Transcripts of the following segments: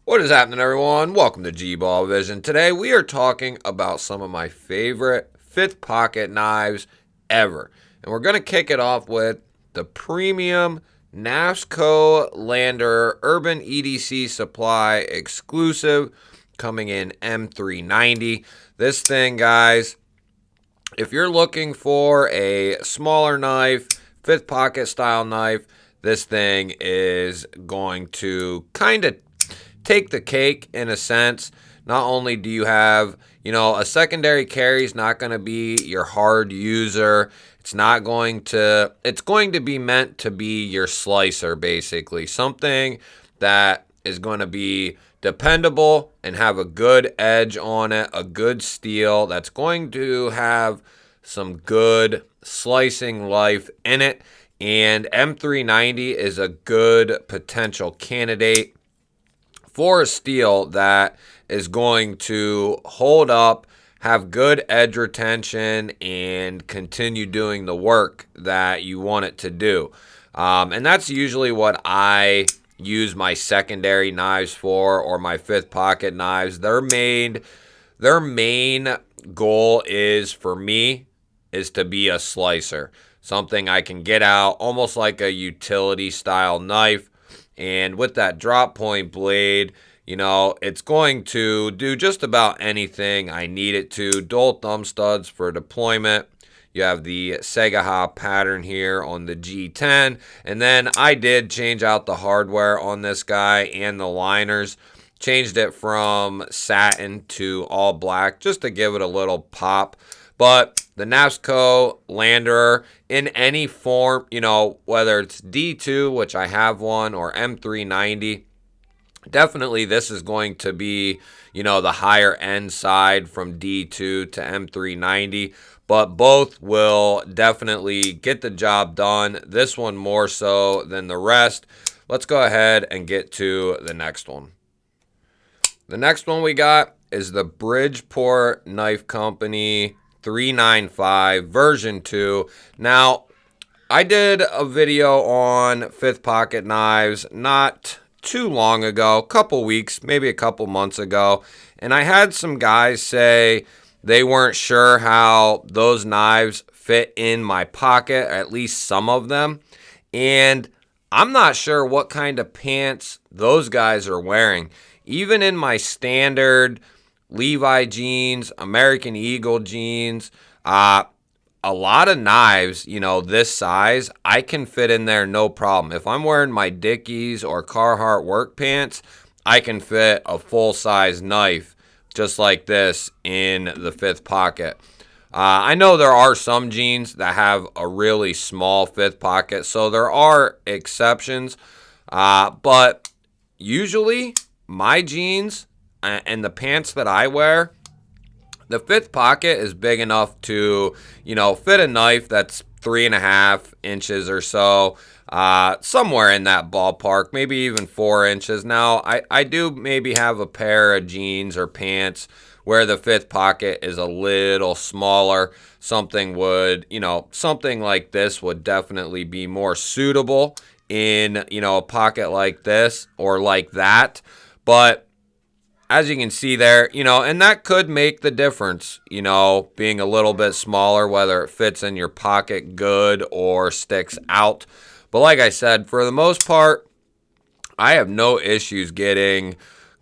What is happening, everyone? Welcome to GBALL Vision. Today we are talking about some of my favorite fifth pocket knives ever. And we're going to kick it off with the premium NASCO Lander Urban EDC Supply exclusive coming in M390. This thing, guys, if you're looking for a smaller knife, fifth pocket style knife, this thing is going to kind of take the cake in a sense. Not only do you have, a secondary carry is not going to be your hard user. It's going to be meant to be your slicer, basically. Something that is going to be dependable and have a good edge on it, a good steel that's going to have some good slicing life in it. And M390 is a good potential candidate for a steel that is going to hold up, have good edge retention, and continue doing the work that you want it to do. And that's usually what I use my secondary knives for, or my fifth pocket knives. Their main goal is, for me, is to be a slicer. Something I can get out, almost like a utility style knife. And with that drop point blade, it's going to do just about anything I need it to. Dual thumb studs for deployment. You have the Segaha pattern here on the G10. And then I did change out the hardware on this guy and the liners. Changed it from satin to all black just to give it a little pop. But the NASCO Lander in any form, whether it's D2, which I have one, or M390, definitely this is going to be, the higher end side from D2 to M390. But both will definitely get the job done. This one more so than the rest. Let's go ahead and get to the next one. The next one we got is the Bridgeport Knife Company 395 version 2. Now, I did a video on fifth pocket knives not too long ago, a couple weeks, maybe a couple months ago, and I had some guys say they weren't sure how those knives fit in my pocket, at least some of them, and I'm not sure what kind of pants those guys are wearing. Even in my standard Levi jeans, American Eagle jeans, a lot of knives, this size, I can fit in there no problem. If I'm wearing my Dickies or Carhartt work pants, I can fit a full-size knife just like this in the fifth pocket. I know there are some jeans that have a really small fifth pocket, so there are exceptions. But usually my jeans and the pants that I wear, the fifth pocket is big enough to, fit a knife that's 3.5 inches or so, somewhere in that ballpark, maybe even 4 inches. Now, I do maybe have a pair of jeans or pants where the fifth pocket is a little smaller. Something like this would definitely be more suitable in, a pocket like this or like that. But as you can see there, and that could make the difference, being a little bit smaller, whether it fits in your pocket good or sticks out. But like I said, for the most part, I have no issues getting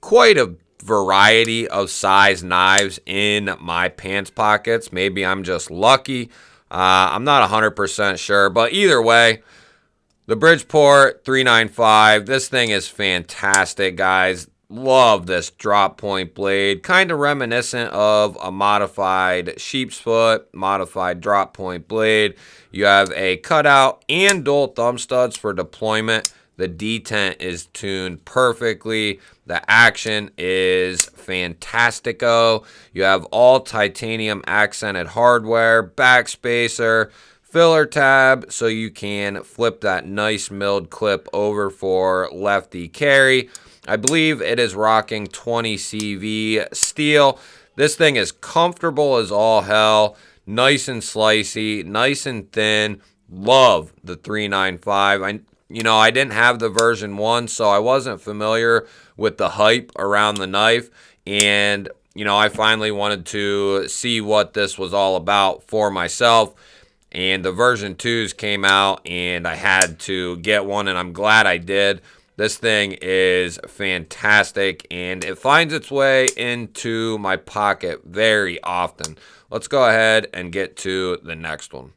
quite a variety of size knives in my pants pockets. Maybe I'm just lucky. I'm not 100% sure, but either way, the Bridgeport 395, this thing is fantastic, guys. Love this drop point blade, kind of reminiscent of a modified sheep's foot, modified drop point blade. You have a cutout and dual thumb studs for deployment. The detent is tuned perfectly. The action is fantastico. You have all titanium accented hardware, backspacer, filler tab, so you can flip that nice milled clip over for lefty carry. I believe it is rocking 20 CV steel. This thing is comfortable as all hell. Nice and slicey, nice and thin. Love the 395. I didn't have the version 1, so I wasn't familiar with the hype around the knife. And, I finally wanted to see what this was all about for myself. And the version 2s came out, and I had to get one, and I'm glad I did. This thing is fantastic, and it finds its way into my pocket very often. Let's go ahead and get to the next one.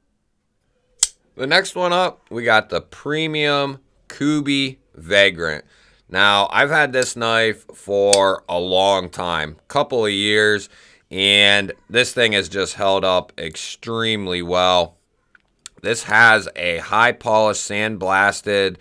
The next one up, we got the Premium Kubi Vagrant. Now, I've had this knife for a long time, couple of years, and this thing has just held up extremely well. This has a high polished sandblasted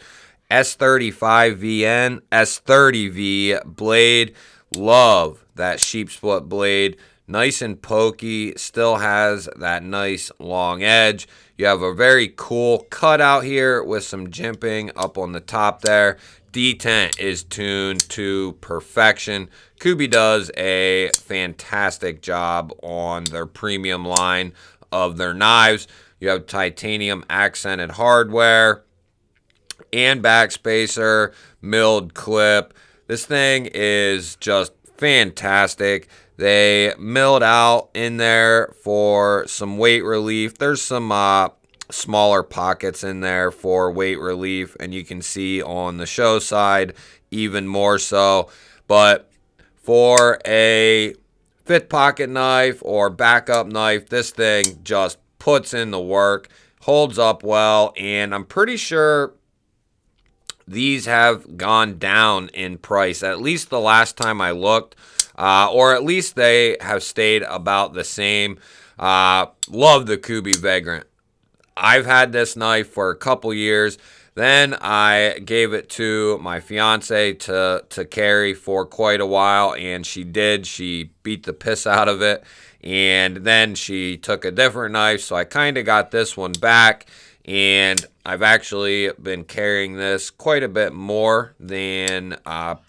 S35VN S30V blade. Love that sheep split blade. Nice and pokey. Still has that nice long edge. You have a very cool cutout here with some jimping up on the top there. Detent is tuned to perfection. Kubi does a fantastic job on their premium line of their knives. You have titanium accented hardware and backspacer, milled clip. This thing is just fantastic. They milled out in there for some weight relief. There's some smaller pockets in there for weight relief, and you can see on the show side even more so. But for a fifth pocket knife or backup knife, this thing just puts in the work, holds up well, and I'm pretty sure these have gone down in price, at least the last time I looked, or at least they have stayed about the same. Love the Kubi Vagrant. I've had this knife for a couple years. Then I gave it to my fiance to carry for quite a while, and she did. She beat the piss out of it. And then she took a different knife, so I kind of got this one back, and I've actually been carrying this quite a bit more than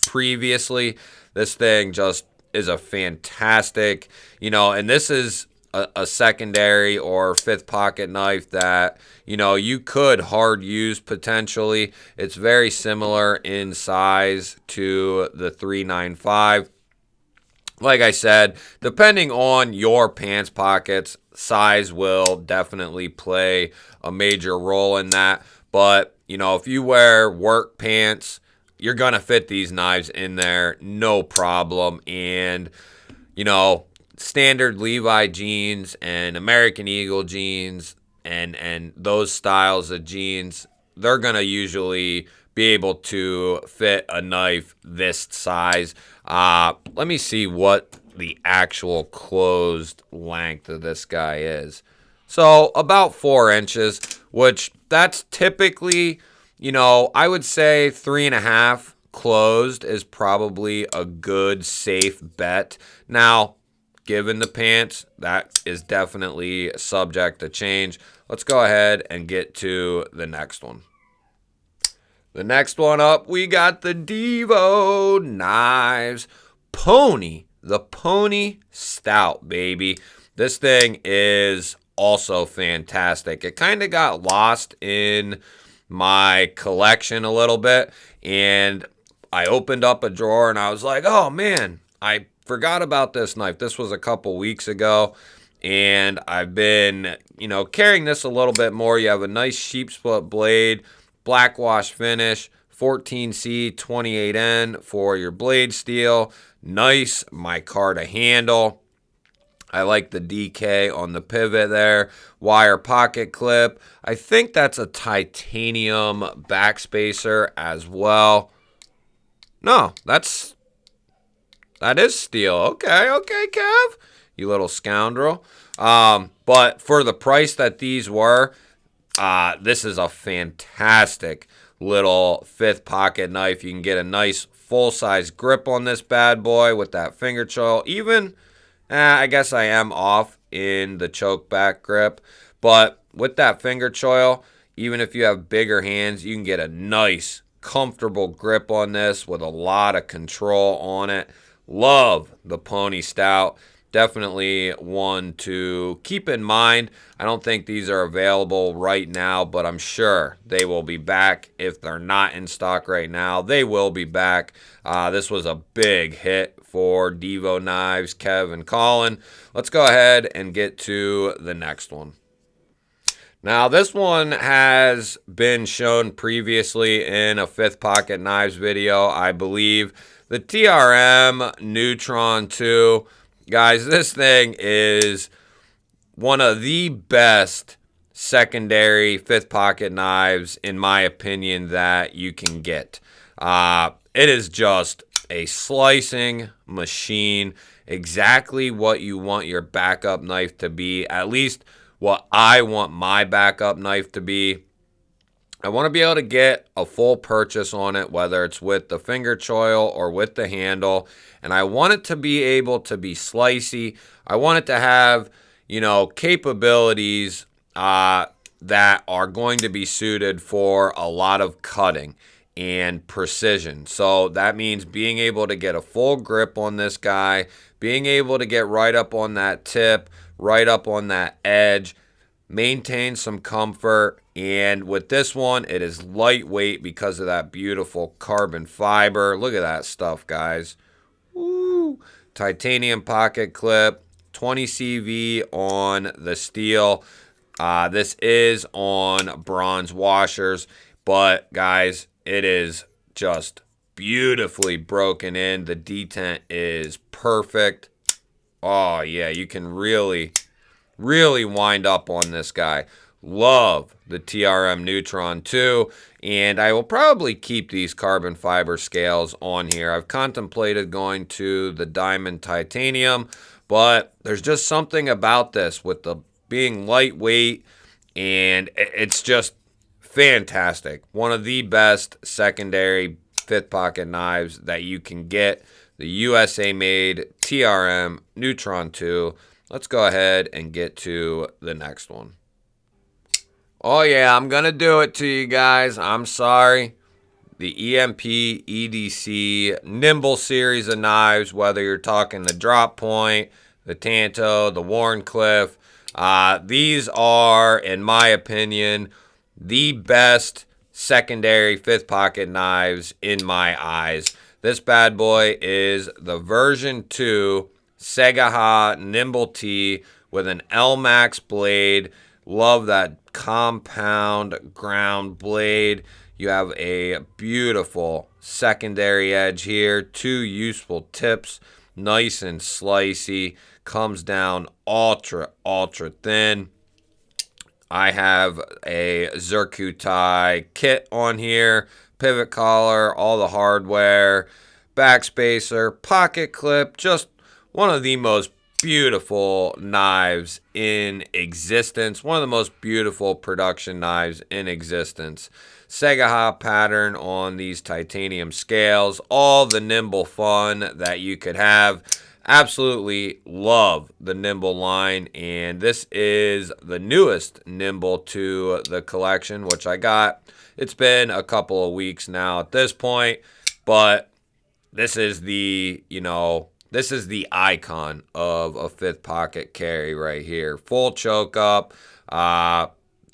previously. This thing just is a fantastic, and this is a secondary or fifth pocket knife that, you could hard use potentially. It's very similar in size to the 395. Like I said, depending on your pants pockets, size will definitely play a major role in that. But, if you wear work pants, you're going to fit these knives in there, no problem. And, standard Levi jeans and American Eagle jeans and those styles of jeans, they're going to usually be able to fit a knife this size. Let me see what the actual closed length of this guy is. So about 4 inches, which that's typically, I would say 3.5 closed is probably a good safe bet. Now, given the pants, that is definitely subject to change. Let's go ahead and get to the next one. The next one up, we got the Devo knives. The Pony Stout, baby. This thing is also fantastic. It kind of got lost in my collection a little bit, and I opened up a drawer and I was like, oh man, I forgot about this knife. This was a couple weeks ago, and I've been, carrying this a little bit more. You have a nice sheep split blade, black wash finish, 14C 28N for your blade steel. Nice micarta handle. I like the DK on the pivot there. Wire pocket clip. I think that's a titanium backspacer as well. No, that is steel. Okay, Kev. You little scoundrel. But for the price that these were, this is a fantastic little fifth pocket knife. You can get a nice full-size grip on this bad boy with that finger choil. Even, I guess I am off in the choke back grip, but with that finger choil, even if you have bigger hands, you can get a nice, comfortable grip on this with a lot of control on it. Love the Pony Stout. definitely one to keep in mind. I don't think these are available right now, but I'm sure they will be back. If they're not in stock right now, they will be back. This was a big hit for Devo Knives, Kev and Colin. Let's go ahead and get to the next one. Now, this one has been shown previously in a Fifth Pocket Knives video, I believe. The TRM Neutron 2. Guys, this thing is one of the best secondary Fifth Pocket knives, in my opinion, that you can get. It is just a slicing machine, exactly what you want your backup knife to be, at least what I want my backup knife to be. I want to be able to get a full purchase on it, whether it's with the finger choil or with the handle. And I want it to be able to be slicey. I want it to have, you know, capabilities that are going to be suited for a lot of cutting and precision. So that means being able to get a full grip on this guy, being able to get right up on that tip, right up on that edge, maintain some comfort. And with this one, it is lightweight because of that beautiful carbon fiber. Look at that stuff, guys. Woo! Titanium pocket clip, 20 CV on the steel. This is on bronze washers, but guys, it is just beautifully broken in. The detent is perfect. Oh yeah, you can really wind up on this guy. Love the TRM Neutron 2, and I will probably keep these carbon fiber scales on here. I've contemplated going to the diamond titanium, but there's just something about this with the being lightweight, and it's just fantastic. One of the best secondary Fifth Pocket knives that you can get. The USA made TRM Neutron 2. Let's go ahead and get to the next one. Oh yeah, I'm going to do it to you guys. I'm sorry. The EMP EDC Nimble series of knives, whether you're talking the Drop Point, the Tanto, the Warncliffe, these are, in my opinion, the best secondary Fifth Pocket knives in my eyes. This bad boy is the version 2 Segaha Nimble T with an L-Max blade. Love that compound ground blade. You have a beautiful secondary edge here. 2 useful tips. Nice and slicey. Comes down ultra thin. I have a Zircuti kit on here. Pivot collar, all the hardware, backspacer, pocket clip. Just one of the most beautiful knives in existence. One of the most beautiful production knives in existence. Segaha pattern on these titanium scales. All the nimble fun that you could have. Absolutely love the Nimble line, and this is the newest Nimble to the collection, which I got. It's been a couple of weeks now at this point, but this is the, this is the icon of a Fifth Pocket carry right here. Full choke up.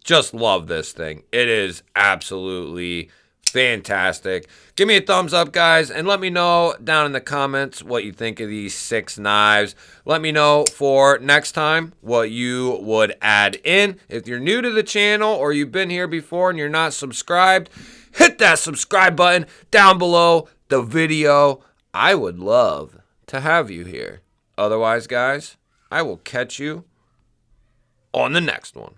Just love this thing. It is absolutely fantastic. Give me a thumbs up, guys, and let me know down in the comments what you think of these 6 knives. Let me know for next time what you would add in. If you're new to the channel or you've been here before and you're not subscribed, hit that subscribe button down below the video. I would love to have you here. Otherwise, guys, I will catch you on the next one.